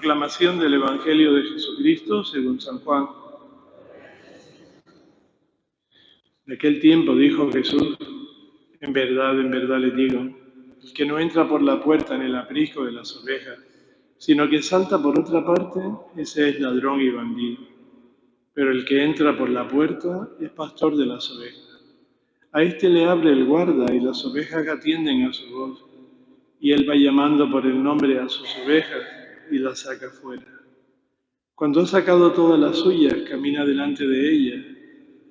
Proclamación del Evangelio de Jesucristo según San Juan. De aquel tiempo dijo Jesús: en verdad les digo, el que no entra por la puerta en el aprisco de las ovejas, sino que salta por otra parte, ese es ladrón y bandido. Pero el que entra por la puerta es pastor de las ovejas. A éste le abre el guarda y las ovejas atienden a su voz. Y él va llamando por el nombre a sus ovejas y las saca fuera. Cuando ha sacado todas las suyas, camina delante de ellas,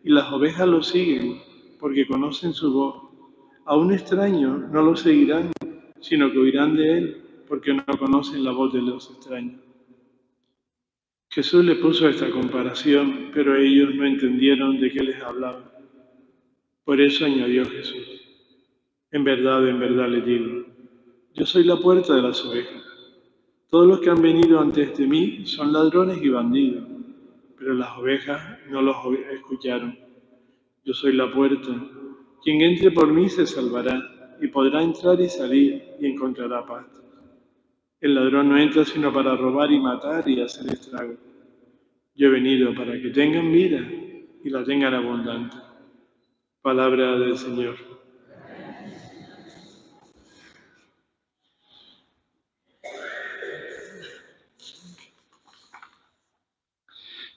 y las ovejas lo siguen, porque conocen su voz. A un extraño no lo seguirán, sino que oirán de él, porque no conocen la voz de los extraños. Jesús le puso esta comparación, pero ellos no entendieron de qué les hablaba. Por eso añadió Jesús: en verdad les digo, yo soy la puerta de las ovejas. Todos los que han venido antes de mí son ladrones y bandidos, pero las ovejas no los escucharon. Yo soy la puerta. Quien entre por mí se salvará, y podrá entrar y salir, y encontrará pasto. El ladrón no entra sino para robar y matar y hacer estrago. Yo he venido para que tengan vida y la tengan abundante. Palabra del Señor.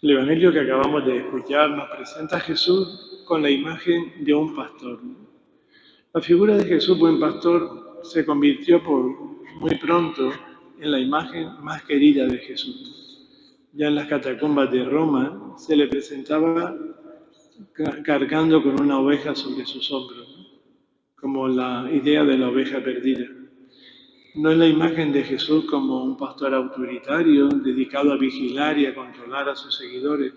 El Evangelio que acabamos de escuchar nos presenta a Jesús con la imagen de un pastor. La figura de Jesús, buen pastor, se convirtió muy pronto en la imagen más querida de Jesús. Ya en las catacumbas de Roma se le presentaba cargando con una oveja sobre sus hombros, como la idea de la oveja perdida. No es la imagen de Jesús como un pastor autoritario, dedicado a vigilar y a controlar a sus seguidores,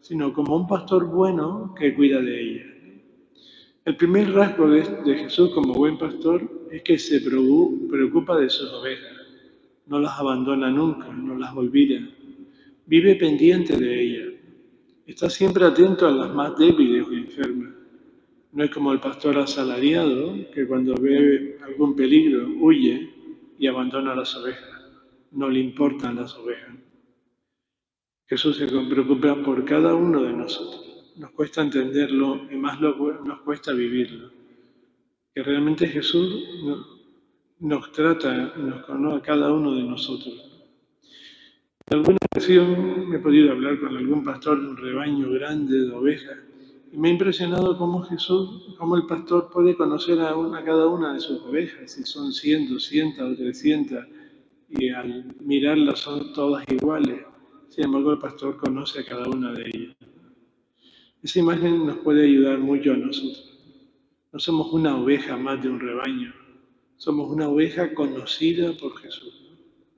sino como un pastor bueno que cuida de ellas. El primer rasgo de Jesús como buen pastor es que se preocupa de sus ovejas. No las abandona nunca, no las olvida. Vive pendiente de ellas. Está siempre atento a las más débiles o enfermas. No es como el pastor asalariado que cuando ve algún peligro huye y abandona las ovejas. No le importan las ovejas. Jesús se preocupa por cada uno de nosotros. Nos cuesta entenderlo y más nos cuesta vivirlo. Que realmente Jesús nos trata y nos conoce a cada uno de nosotros. En alguna ocasión he podido hablar con algún pastor de un rebaño grande de ovejas y me ha impresionado cómo el pastor puede conocer a cada una de sus ovejas, si son 100, 200 o 300, y al mirarlas son todas iguales. Sin embargo, el pastor conoce a cada una de ellas. Esa imagen nos puede ayudar mucho a nosotros. No somos una oveja más de un rebaño, somos una oveja conocida por Jesús.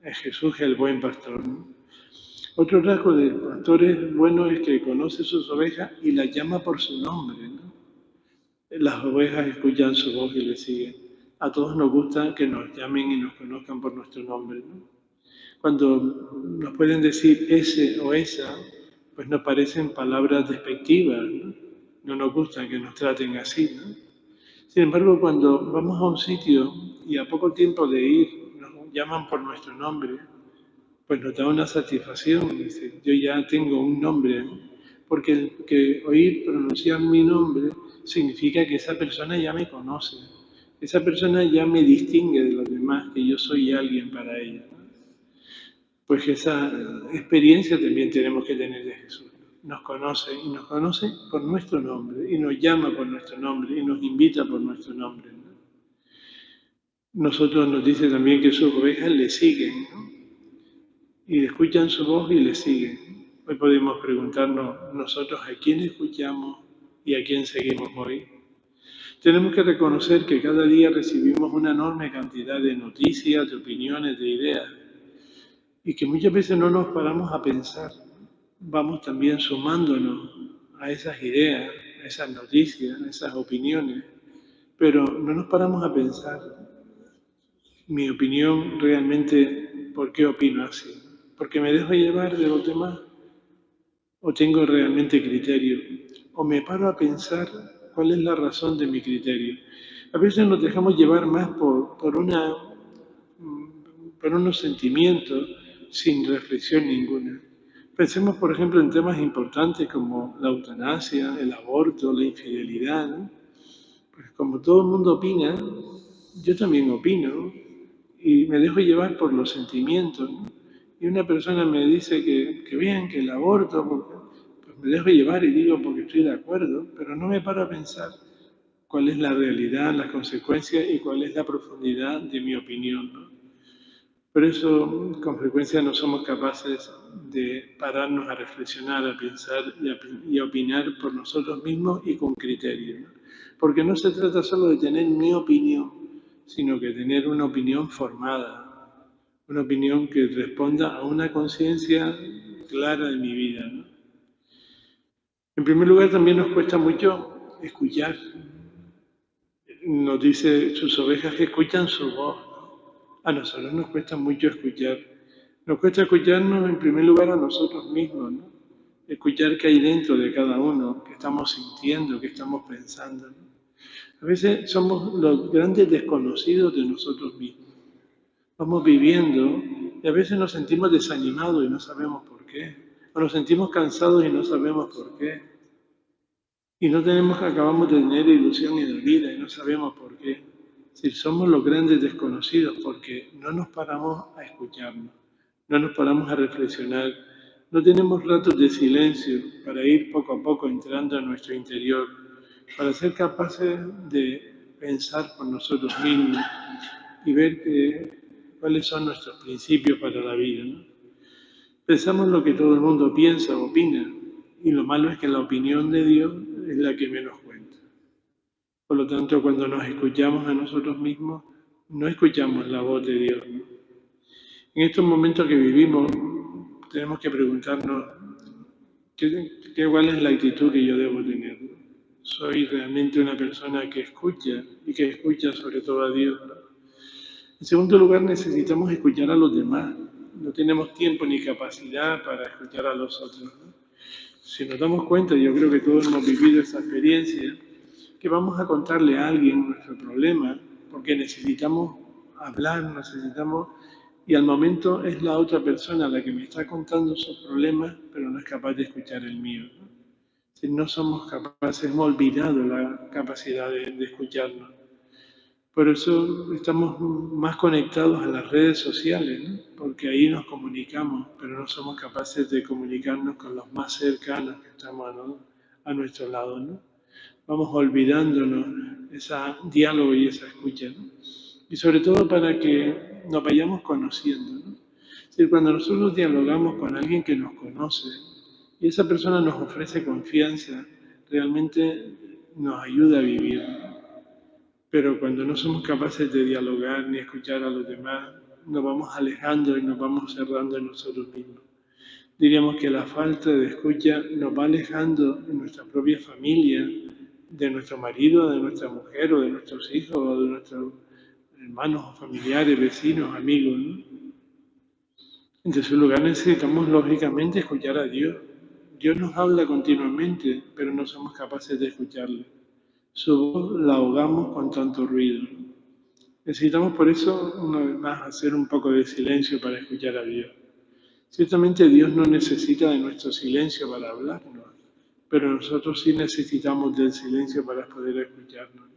Es Jesús el buen pastor, ¿no? Otro rasgo del pastor bueno es que conoce sus ovejas y las llama por su nombre, ¿no? Las ovejas escuchan su voz y le siguen. A todos nos gusta que nos llamen y nos conozcan por nuestro nombre, ¿no? Cuando nos pueden decir ese o esa, pues nos parecen palabras despectivas, ¿no? No nos gusta que nos traten así, ¿no? Sin embargo, cuando vamos a un sitio y a poco tiempo de ir nos llaman por nuestro nombre, pues nos da una satisfacción. Dice, yo ya tengo un nombre, ¿no? Porque el que oír pronunciar mi nombre significa que esa persona ya me conoce, esa persona ya me distingue de los demás, que yo soy alguien para ella, ¿no? Pues esa experiencia también tenemos que tener de Jesús. Nos conoce y nos conoce por nuestro nombre y nos llama por nuestro nombre y nos invita por nuestro nombre, ¿no? Nosotros nos dice también que sus ovejas le siguen, ¿no? Y escuchan su voz y le siguen. Hoy podemos preguntarnos nosotros a quién escuchamos y a quién seguimos hoy. Tenemos que reconocer que cada día recibimos una enorme cantidad de noticias, de opiniones, de ideas, y que muchas veces no nos paramos a pensar. Vamos también sumándonos a esas ideas, a esas noticias, a esas opiniones, pero no nos paramos a pensar mi opinión realmente, ¿por qué opino así? ¿Porque me dejo llevar de los demás? ¿O tengo realmente criterio? ¿O me paro a pensar cuál es la razón de mi criterio? A veces nos dejamos llevar más por unos sentimientos sin reflexión ninguna. Pensemos, por ejemplo, en temas importantes como la eutanasia, el aborto, la infidelidad, ¿no? Pues como todo el mundo opina, yo también opino y me dejo llevar por los sentimientos, ¿no? Y una persona me dice que bien, que el aborto, pues me dejo llevar y digo porque estoy de acuerdo, pero no me paro a pensar cuál es la realidad, las consecuencias y cuál es la profundidad de mi opinión, ¿no? Por eso, con frecuencia no somos capaces de pararnos a reflexionar, a pensar y a opinar por nosotros mismos y con criterio, ¿no? Porque no se trata solo de tener mi opinión, sino que tener una opinión formada, una opinión que responda a una conciencia clara de mi vida, ¿no? En primer lugar, también nos cuesta mucho escuchar. Nos dice, sus ovejas escuchan su voz, ¿no? A nosotros nos cuesta mucho escuchar. Nos cuesta escucharnos en primer lugar a nosotros mismos, ¿no? Escuchar qué hay dentro de cada uno, qué estamos sintiendo, qué estamos pensando, ¿no? A veces somos los grandes desconocidos de nosotros mismos. Vamos viviendo y a veces nos sentimos desanimados y no sabemos por qué. O nos sentimos cansados y no sabemos por qué. Y no tenemos, acabamos de tener ilusión en la vida y no sabemos por qué. Si somos los grandes desconocidos porque no nos paramos a escucharnos, no nos paramos a reflexionar, no tenemos ratos de silencio para ir poco a poco entrando en nuestro interior, para ser capaces de pensar por nosotros mismos y ver cuáles son nuestros principios para la vida, ¿no? Pensamos lo que todo el mundo piensa o opina, y lo malo es que la opinión de Dios es la que menos cuenta. Por lo tanto, cuando nos escuchamos a nosotros mismos, no escuchamos la voz de Dios, ¿no? En estos momentos que vivimos, tenemos que preguntarnos cuál es la actitud que yo debo tener, ¿no? ¿Soy realmente una persona que escucha y que escucha sobre todo a Dios, ¿no? En segundo lugar, necesitamos escuchar a los demás. No tenemos tiempo ni capacidad para escuchar a los otros, ¿no? Si nos damos cuenta, yo creo que todos hemos vivido esa experiencia, que vamos a contarle a alguien nuestro problema, porque necesitamos hablar, y al momento es la otra persona la que me está contando sus problemas, pero no es capaz de escuchar el mío, ¿no? Si no somos capaces, hemos olvidado la capacidad de escucharnos. Por eso estamos más conectados a las redes sociales, ¿no? Porque ahí nos comunicamos, pero no somos capaces de comunicarnos con los más cercanos que estamos a nuestro lado, ¿no? Vamos olvidándonos ese diálogo y esa escucha, ¿no? Y sobre todo para que nos vayamos conociendo, ¿no? Es decir, cuando nosotros dialogamos con alguien que nos conoce y esa persona nos ofrece confianza, realmente nos ayuda a vivir, ¿no? Pero cuando no somos capaces de dialogar ni escuchar a los demás, nos vamos alejando y nos vamos cerrando en nosotros mismos. Diríamos que la falta de escucha nos va alejando de nuestra propia familia, de nuestro marido, de nuestra mujer o de nuestros hijos o de nuestros hermanos o familiares, vecinos, amigos, ¿no? En tercer lugar, necesitamos lógicamente escuchar a Dios. Dios nos habla continuamente, pero no somos capaces de escucharle. Su voz la ahogamos con tanto ruido. Necesitamos por eso, una vez más, hacer un poco de silencio para escuchar a Dios. Ciertamente Dios no necesita de nuestro silencio para hablarnos, pero nosotros sí necesitamos del silencio para poder escucharnos.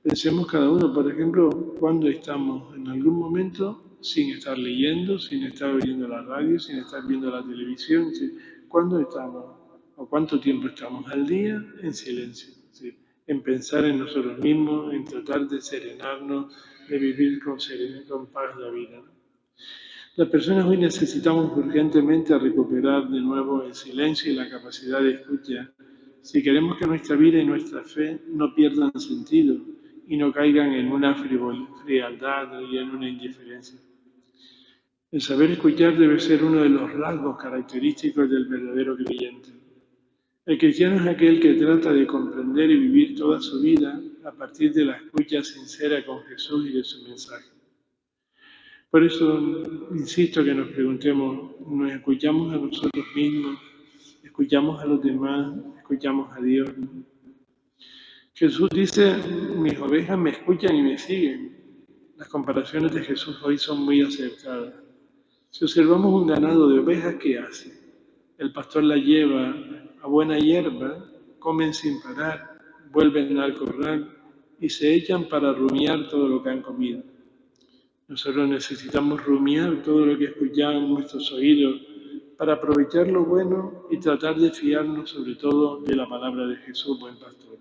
Pensemos cada uno, por ejemplo, cuando estamos en algún momento sin estar leyendo, sin estar oyendo la radio, sin estar viendo la televisión, ¿cuándo estamos o cuánto tiempo estamos al día en silencio? ¿Sí? En pensar en nosotros mismos, en tratar de serenarnos, de vivir con paz la vida, ¿no? Las personas hoy necesitamos urgentemente recuperar de nuevo el silencio y la capacidad de escucha si queremos que nuestra vida y nuestra fe no pierdan sentido y no caigan en una frialdad y en una indiferencia. El saber escuchar debe ser uno de los rasgos característicos del verdadero creyente. El cristiano es aquel que trata de comprender y vivir toda su vida a partir de la escucha sincera con Jesús y de su mensaje. Por eso insisto que nos preguntemos, ¿nos escuchamos a nosotros mismos? ¿Escuchamos a los demás? ¿Escuchamos a Dios? Jesús dice, mis ovejas me escuchan y me siguen. Las comparaciones de Jesús hoy son muy acertadas. Si observamos un ganado de ovejas, ¿qué hace? El pastor la lleva a buena hierba, comen sin parar, vuelven al corral y se echan para rumiar todo lo que han comido. Nosotros necesitamos rumiar todo lo que escuchamos en nuestros oídos para aprovechar lo bueno y tratar de fiarnos sobre todo de la palabra de Jesús, buen pastor.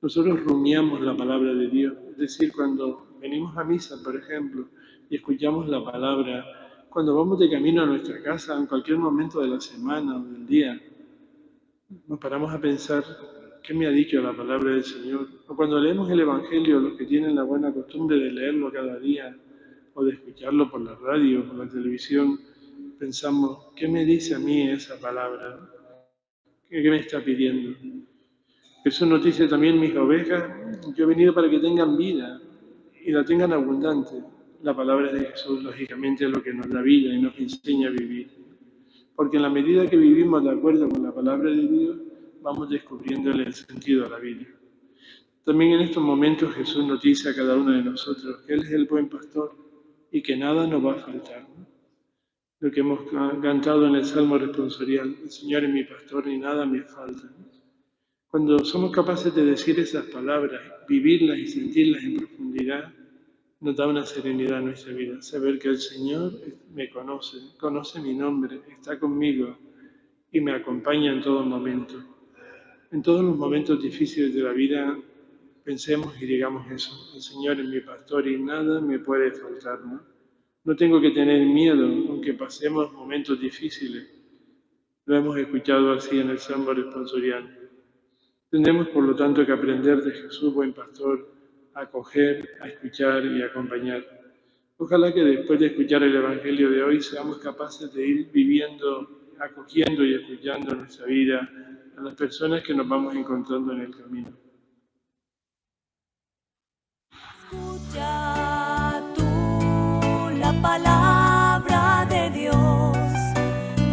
Nosotros rumiamos la palabra de Dios, es decir, cuando venimos a misa, por ejemplo, y escuchamos la palabra, cuando vamos de camino a nuestra casa, en cualquier momento de la semana o del día, nos paramos a pensar qué me ha dicho la palabra del Señor. O cuando leemos el Evangelio, los que tienen la buena costumbre de leerlo cada día o de escucharlo por la radio, por la televisión, pensamos, ¿qué me dice a mí esa palabra? ¿Qué me está pidiendo? Jesús nos dice también, mis ovejas, yo he venido para que tengan vida y la tengan abundante. La palabra de Jesús, lógicamente, es lo que nos da vida y nos enseña a vivir. Porque en la medida que vivimos de acuerdo con la palabra de Dios, vamos descubriéndole el sentido a la vida. También en estos momentos Jesús nos dice a cada uno de nosotros que Él es el buen pastor y que nada nos va a faltar. Lo que hemos cantado en el Salmo responsorial, el Señor es mi pastor y nada me falta. Cuando somos capaces de decir esas palabras, vivirlas y sentirlas en profundidad, nos da una serenidad en nuestra vida. Saber que el Señor me conoce, conoce mi nombre, está conmigo y me acompaña en todo momento. En todos los momentos difíciles de la vida, pensemos y digamos eso. El Señor es mi pastor y nada me puede faltar, ¿no? No tengo que tener miedo, aunque pasemos momentos difíciles. Lo hemos escuchado así en el Salmo responsorial. Tendremos, por lo tanto, que aprender de Jesús, buen pastor, a acoger, a escuchar y a acompañar. Ojalá que después de escuchar el Evangelio de hoy seamos capaces de ir viviendo, acogiendo y escuchando en nuestra vida a las personas que nos vamos encontrando en el camino. Escucha tú la palabra de Dios,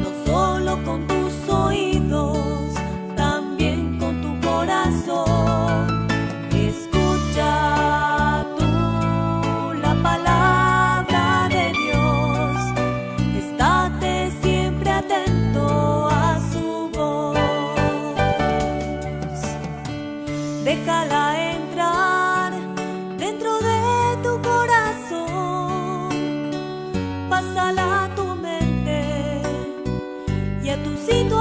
no solo con tus oídos, también con tu corazón. Escucha tú la palabra de Dios, estate siempre atento a su voz. Déjala entrar dentro de tu corazón, pásala a tu mente y a tu situación.